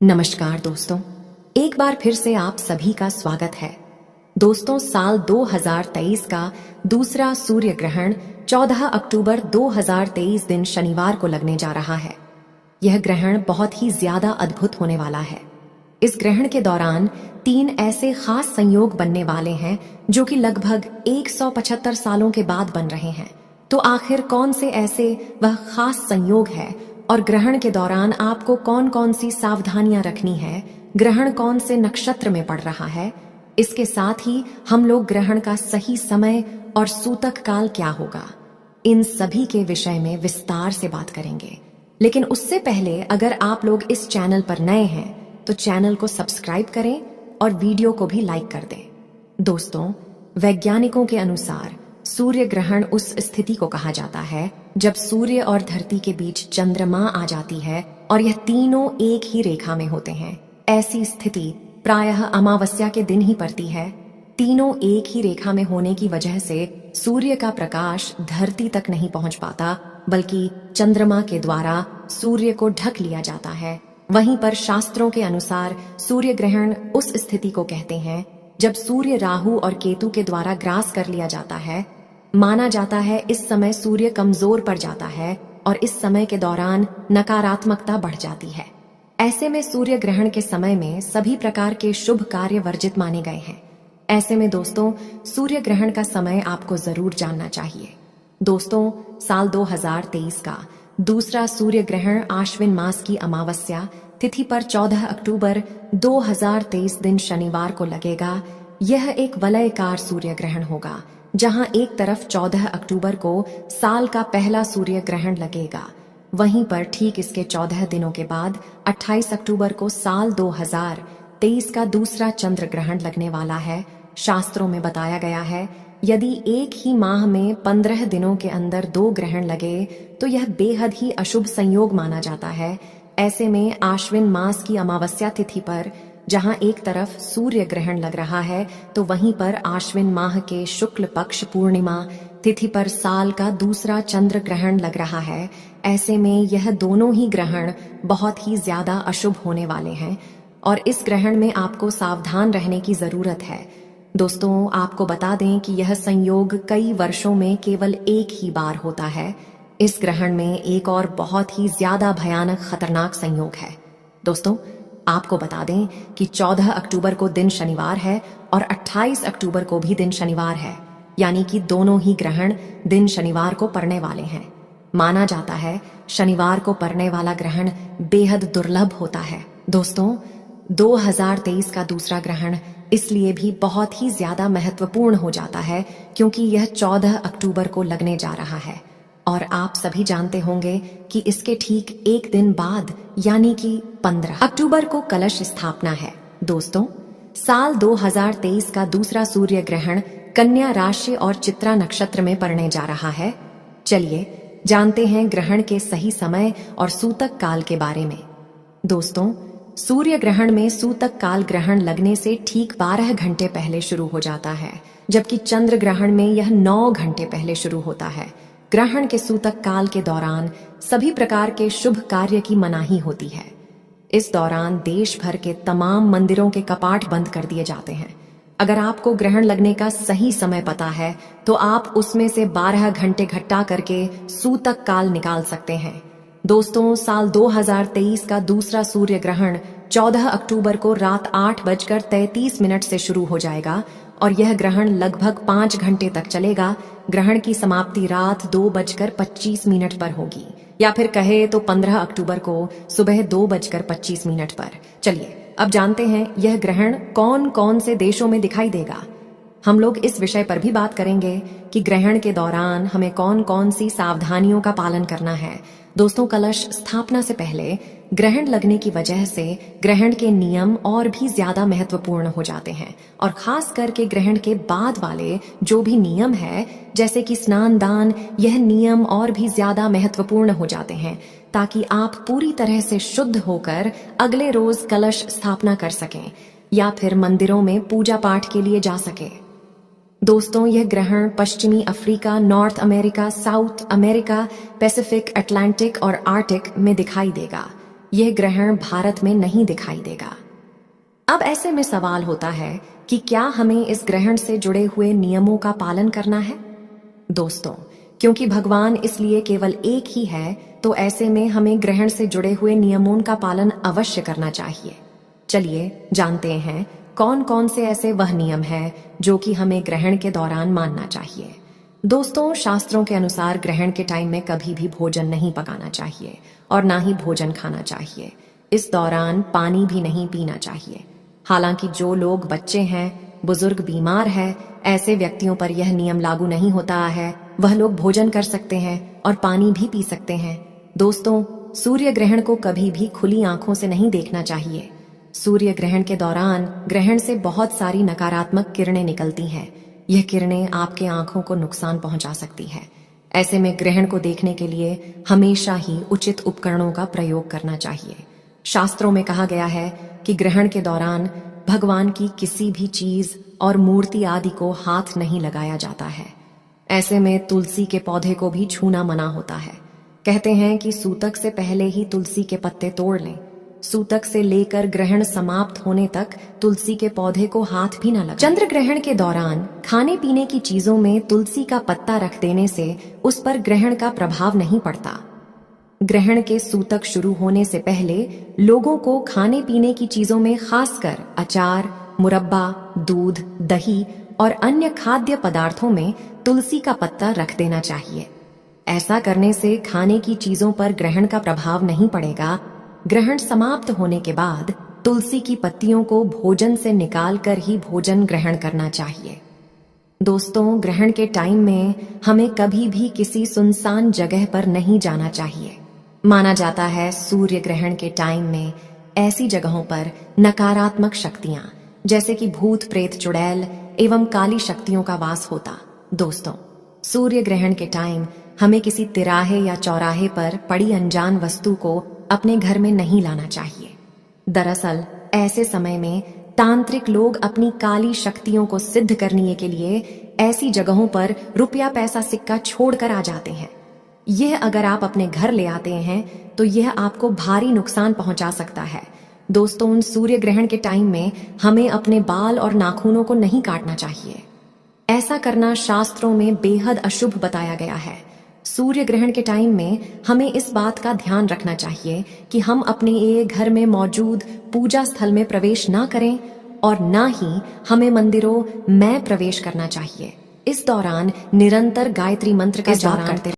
नमस्कार दोस्तों, एक बार फिर से आप सभी का स्वागत है। दोस्तों, साल 2023 का दूसरा सूर्य ग्रहण 14 अक्टूबर 2023 दिन शनिवार को लगने जा रहा है। यह ग्रहण बहुत ही ज्यादा अद्भुत होने वाला है। इस ग्रहण के दौरान 3 ऐसे खास संयोग बनने वाले हैं जो कि लगभग 175 सालों के बाद बन रहे हैं। तो आखिर कौन से ऐसे वह खास संयोग है और ग्रहण के दौरान आपको कौन कौन सी सावधानियां रखनी है, ग्रहण कौन से नक्षत्र में पड़ रहा है, इसके साथ ही हम लोग ग्रहण का सही समय और सूतक काल क्या होगा, इन सभी के विषय में विस्तार से बात करेंगे। लेकिन उससे पहले अगर आप लोग इस चैनल पर नए हैं तो चैनल को सब्सक्राइब करें और वीडियो को भी लाइक कर दें। दोस्तों, वैज्ञानिकों के अनुसार सूर्य ग्रहण उस स्थिति को कहा जाता है जब सूर्य और धरती के बीच चंद्रमा आ जाती है और यह तीनों एक ही रेखा में होते हैं। ऐसी स्थिति प्रायः अमावस्या के दिन ही पड़ती है। तीनों एक ही रेखा में होने की वजह से सूर्य का प्रकाश धरती तक नहीं पहुंच पाता, बल्कि चंद्रमा के द्वारा सूर्य को ढक लिया जाता है। वहीं पर शास्त्रों के अनुसार सूर्य ग्रहण उस स्थिति को कहते हैं जब सूर्य राहु और केतु के द्वारा ग्रास कर लिया जाता है। माना जाता है इस समय सूर्य कमजोर पड़ जाता है और इस समय के दौरान नकारात्मकता बढ़ जाती है। ऐसे में सूर्य ग्रहण के समय में सभी प्रकार के शुभ कार्य वर्जित माने गए हैं। ऐसे में दोस्तों, सूर्य ग्रहण का समय आपको जरूर जानना चाहिए। दोस्तों, साल 2023 का दूसरा सूर्य ग्रहण आश्विन मास की अमावस्या तिथि पर 14 अक्टूबर 2023 दिन शनिवार को लगेगा। यह एक वलयकार सूर्य ग्रहण होगा, जहां एक तरफ 14 अक्टूबर को साल का पहला सूर्य ग्रहण लगेगा, वहीं पर ठीक इसके 14 दिनों के बाद 28 अक्टूबर को साल 2023 का दूसरा चंद्र ग्रहण लगने वाला है। शास्त्रों में बताया गया है यदि एक ही माह में 15 दिनों के अंदर 2 ग्रहण लगे तो यह बेहद ही अशुभ संयोग माना जाता है। ऐसे में आश्विन मास की अमावस्या तिथि पर जहां एक तरफ सूर्य ग्रहण लग रहा है तो वहीं पर आश्विन माह के शुक्ल पक्ष पूर्णिमा तिथि पर साल का दूसरा चंद्र ग्रहण लग रहा है। ऐसे में यह दोनों ही ग्रहण बहुत ही ज्यादा अशुभ होने वाले हैं और इस ग्रहण में आपको सावधान रहने की जरूरत है। दोस्तों, आपको बता दें कि यह संयोग कई वर्षों में केवल एक ही बार होता है। इस ग्रहण में एक और बहुत ही ज्यादा भयानक खतरनाक संयोग है। दोस्तों, आपको बता दें कि 14 अक्टूबर को दिन शनिवार है और 28 अक्टूबर को भी दिन शनिवार है, यानी कि दोनों ही ग्रहण दिन शनिवार को पड़ने वाले हैं। माना जाता है शनिवार को पड़ने वाला ग्रहण बेहद दुर्लभ होता है। दोस्तों, 2023 का दूसरा ग्रहण इसलिए भी बहुत ही ज्यादा महत्वपूर्ण हो जाता है क्योंकि यह 14 अक्टूबर को लगने जा रहा है और आप सभी जानते होंगे कि इसके ठीक एक दिन बाद यानी कि 15 अक्टूबर को कलश स्थापना है। दोस्तों, साल 2023 का दूसरा सूर्य ग्रहण कन्या राशि और चित्रा नक्षत्र में पड़ने जा रहा है। चलिए जानते हैं ग्रहण के सही समय और सूतक काल के बारे में। दोस्तों, सूर्य ग्रहण में सूतक काल ग्रहण लगने से ठीक 12 घंटे पहले शुरू हो जाता है, जबकि चंद्र ग्रहण में यह 9 घंटे पहले शुरू होता है। ग्रहण के सूतक काल के दौरान सभी प्रकार के शुभ कार्य की मनाही होती है। इस दौरान देश भर के तमाम मंदिरों के कपाट बंद कर दिए जाते हैं। अगर आपको ग्रहण लगने का सही समय पता है तो आप उसमें से 12 घंटे घटा करके सूतक काल निकाल सकते हैं। दोस्तों, साल 2023 का दूसरा सूर्य ग्रहण 14 अक्टूबर को रात 8:33 से शुरू हो जाएगा और यह ग्रहण लगभग 5 घंटे तक चलेगा। ग्रहण की समाप्ति रात 2:25 पर होगी, या फिर कहे तो 15 अक्टूबर को सुबह 2:25 पर। चलिए अब जानते हैं यह ग्रहण कौन कौन से देशों में दिखाई देगा। हम लोग इस विषय पर भी बात करेंगे कि ग्रहण के दौरान हमें कौन कौन सी सावधानियों का पालन करना है। दोस्तों, कलश स्थापना से पहले ग्रहण लगने की वजह से ग्रहण के नियम और भी ज्यादा महत्वपूर्ण हो जाते हैं और खास करके ग्रहण के बाद वाले जो भी नियम है जैसे कि स्नान दान, यह नियम और भी ज्यादा महत्वपूर्ण हो जाते हैं ताकि आप पूरी तरह से शुद्ध होकर अगले रोज कलश स्थापना कर सकें या फिर मंदिरों में पूजा पाठ के लिए जा सके। दोस्तों, यह ग्रहण पश्चिमी Africa, north America, south America, Pacific, Atlantic और आर्टिक में दिखाई देगा। यह ग्रहण भारत में नहीं दिखाई देगा। अब ऐसे में सवाल होता है कि क्या हमें इस ग्रहण से जुड़े हुए नियमों का पालन करना है? दोस्तों, क्योंकि भगवान इसलिए केवल एक ही है, तो ऐसे में हमें ग्रहण से जुड़े हुए नियमों का पालन अवश्य करना चाहिए। चलिए जानते हैं कौन कौन से ऐसे वह नियम है जो कि हमें ग्रहण के दौरान मानना चाहिए। दोस्तों, शास्त्रों के अनुसार ग्रहण के टाइम में कभी भी भोजन नहीं पकाना चाहिए और ना ही भोजन खाना चाहिए। इस दौरान पानी भी नहीं पीना चाहिए। हालांकि जो लोग बच्चे हैं, बुजुर्ग, बीमार है, ऐसे व्यक्तियों पर यह नियम लागू नहीं होता है। वह लोग भोजन कर सकते हैं और पानी भी पी सकते हैं। दोस्तों, सूर्य ग्रहण को कभी भी खुली आंखों से नहीं देखना चाहिए। सूर्य ग्रहण के दौरान ग्रहण से बहुत सारी नकारात्मक किरणें निकलती हैं। यह किरणें आपके आंखों को नुकसान पहुंचा सकती है। ऐसे में ग्रहण को देखने के लिए हमेशा ही उचित उपकरणों का प्रयोग करना चाहिए। शास्त्रों में कहा गया है कि ग्रहण के दौरान भगवान की किसी भी चीज और मूर्ति आदि को हाथ नहीं लगाया जाता है। ऐसे में तुलसी के पौधे को भी छूना मना होता है। कहते हैं कि सूतक से पहले ही तुलसी के पत्ते तोड़ लें। सूतक से लेकर ग्रहण समाप्त होने तक तुलसी के पौधे को हाथ भी न लगाएं। चंद्र ग्रहण के दौरान खाने पीने की चीजों में तुलसी का पत्ता रख देने से उस पर ग्रहण का प्रभाव नहीं पड़ता। ग्रहण के सूतक शुरू होने से पहले लोगों को खाने पीने की चीजों में खासकर अचार, मुरब्बा, दूध, दही और अन्य खाद्य पदार्थों में तुलसी का पत्ता रख देना चाहिए। ऐसा करने से खाने की चीजों पर ग्रहण का प्रभाव नहीं पड़ेगा। ग्रहण समाप्त होने के बाद तुलसी की पत्तियों को भोजन से निकालकर ही भोजन ग्रहण करना चाहिए। दोस्तों, ग्रहण के टाइम में हमें कभी भी किसी सुनसान जगह पर नहीं जाना चाहिए। माना जाता है सूर्य ग्रहण के टाइम में ऐसी जगहों पर नकारात्मक शक्तियां जैसे कि भूत, प्रेत, चुड़ैल एवं काली शक्तियों का वास होता। दोस्तों, सूर्य ग्रहण के टाइम हमें किसी तिराहे या चौराहे पर पड़ी अनजान वस्तु को अपने घर में नहीं लाना चाहिए। दरअसल ऐसे समय में तांत्रिक लोग अपनी काली शक्तियों को सिद्ध करने के लिए ऐसी जगहों पर रुपया, पैसा, सिक्का छोड़कर आ जाते हैं। यह अगर आप अपने घर ले आते हैं तो यह आपको भारी नुकसान पहुंचा सकता है। दोस्तों, उन सूर्य ग्रहण के टाइम में हमें अपने बाल और नाखूनों को नहीं काटना चाहिए। ऐसा करना शास्त्रों में बेहद अशुभ बताया गया है। सूर्य ग्रहण के टाइम में हमें इस बात का ध्यान रखना चाहिए कि हम अपने घर में मौजूद पूजा स्थल में प्रवेश ना करें और ना ही हमें मंदिरों में प्रवेश करना चाहिए। इस दौरान निरंतर गायत्री मंत्र का जाप करते